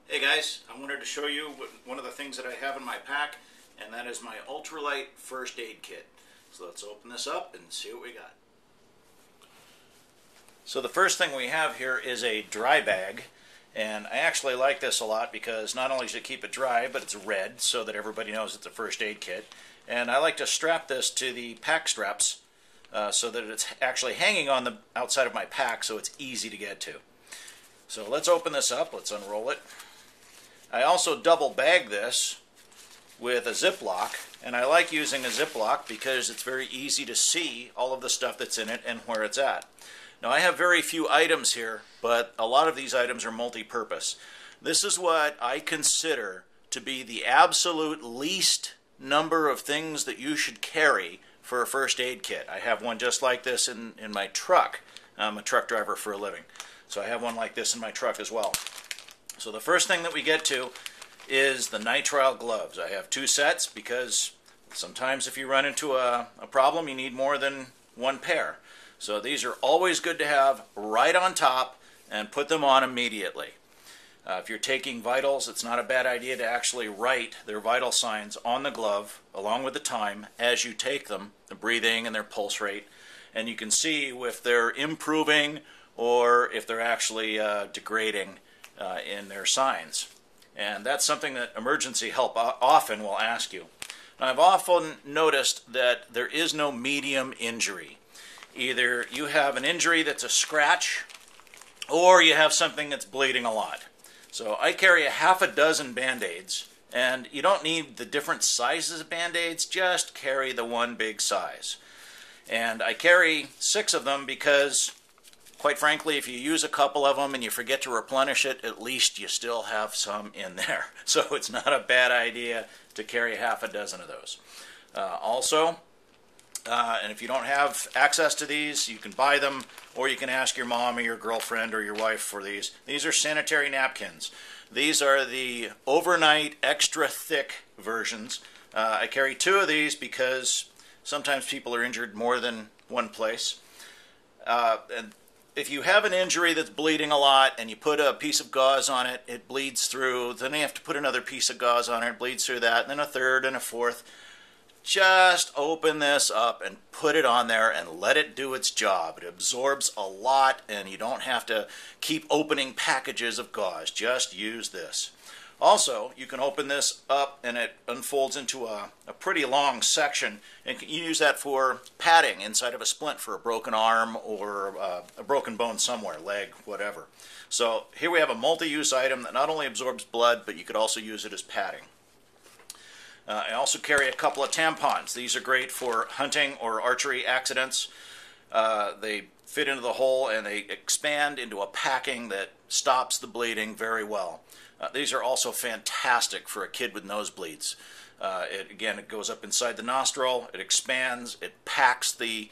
Hey guys, I wanted to show you one of the things that I have in my pack, and that is my ultralight first aid kit. So let's open this up and see what we got. So the first thing we have here is a dry bag, and I actually like this a lot because not only does it keep it dry, but it's red so that everybody knows it's a first aid kit. And I like to strap this to the pack straps so that it's actually hanging on the outside of my pack so it's easy to get to. So let's open this up, let's unroll it. I also double bag this with a Ziploc, and I like using a Ziploc because it's very easy to see all of the stuff that's in it and where it's at. Now I have very few items here, but a lot of these items are multi-purpose. This is what I consider to be the absolute least number of things that you should carry for a first aid kit. I have one just like this in my truck. I'm a truck driver for a living, so I have one like this in my truck as well. So the first thing that we get to is the nitrile gloves. I have two sets because sometimes if you run into a problem you need more than one pair. So these are always good to have right on top and put them on immediately. If you're taking vitals, it's not a bad idea to actually write their vital signs on the glove along with the time as you take them, the breathing and their pulse rate, and you can see if they're improving or if they're actually degrading in their signs. And that's something that emergency help often will ask you. Now, I've often noticed that there is no medium injury. Either you have an injury that's a scratch or you have something that's bleeding a lot. So I carry a half a dozen Band-Aids, and you don't need the different sizes of Band-Aids, just carry the one big size. And I carry 6 of them because quite frankly, if you use a couple of them and you forget to replenish it, at least you still have some in there. So it's not a bad idea to carry half a dozen of those. And if you don't have access to these, you can buy them, or you can ask your mom or your girlfriend or your wife for these. These are sanitary napkins. These are the overnight extra thick versions. I carry 2 of these because sometimes people are injured more than one place. And if you have an injury that's bleeding a lot and you put a piece of gauze on it, it bleeds through, then you have to put another piece of gauze on it, it bleeds through that, and then a third and a fourth. Just open this up and put it on there and let it do its job. It absorbs a lot and you don't have to keep opening packages of gauze. Just use this. Also, you can open this up and it unfolds into a pretty long section, and you use that for padding inside of a splint for a broken arm or a broken bone somewhere, leg, whatever. So here we have a multi-use item that not only absorbs blood, but you could also use it as padding. I also carry a couple of tampons. These are great for hunting or archery accidents. They fit into the hole and they expand into a packing that stops the bleeding very well. These are also fantastic for a kid with nosebleeds. Again, it goes up inside the nostril, it expands, it packs the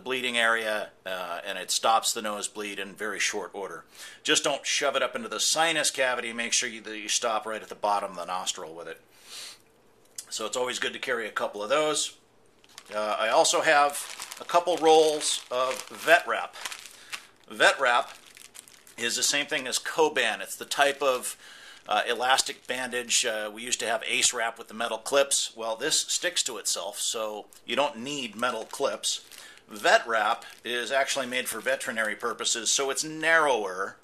bleeding area, and it stops the nosebleed in very short order. Just don't shove it up into the sinus cavity. Make sure that you stop right at the bottom of the nostril with it. So it's always good to carry a couple of those. I also have a couple rolls of vet wrap. Vet wrap is the same thing as Coban. It's the type of elastic bandage. We used to have Ace Wrap with the metal clips. Well, this sticks to itself, so you don't need metal clips. Vet wrap is actually made for veterinary purposes, so it's narrower,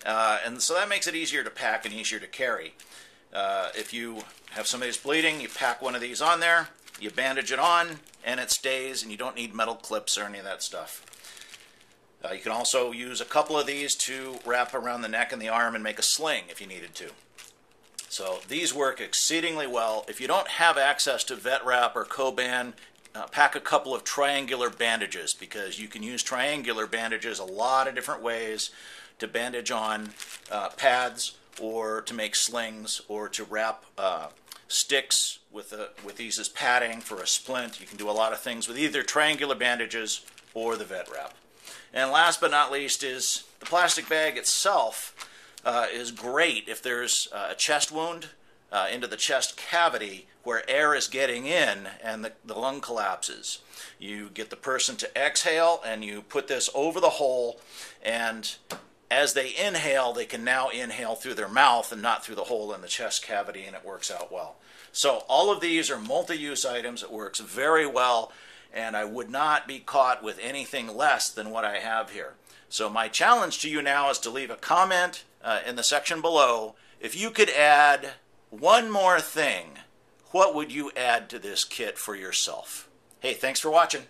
and so that makes it easier to pack and easier to carry. If you have somebody who's bleeding, you pack one of these on there, you bandage it on, and it stays, and you don't need metal clips or any of that stuff. You can also use a couple of these to wrap around the neck and the arm and make a sling if you needed to. So these work exceedingly well. If you don't have access to vet wrap or Coban, pack a couple of triangular bandages, because you can use triangular bandages a lot of different ways to bandage on pads, or to make slings, or to wrap sticks with these as padding for a splint. You can do a lot of things with either triangular bandages or the vet wrap. And last but not least is the plastic bag itself is great if there's a chest wound into the chest cavity where air is getting in and the lung collapses. You get the person to exhale and you put this over the hole, and as they inhale, they can now inhale through their mouth and not through the hole in the chest cavity, and it works out well. So all of these are multi-use items. It works very well, and I would not be caught with anything less than what I have here. So my challenge to you now is to leave a comment in the section below. If you could add one more thing, what would you add to this kit for yourself? Hey, thanks for watching.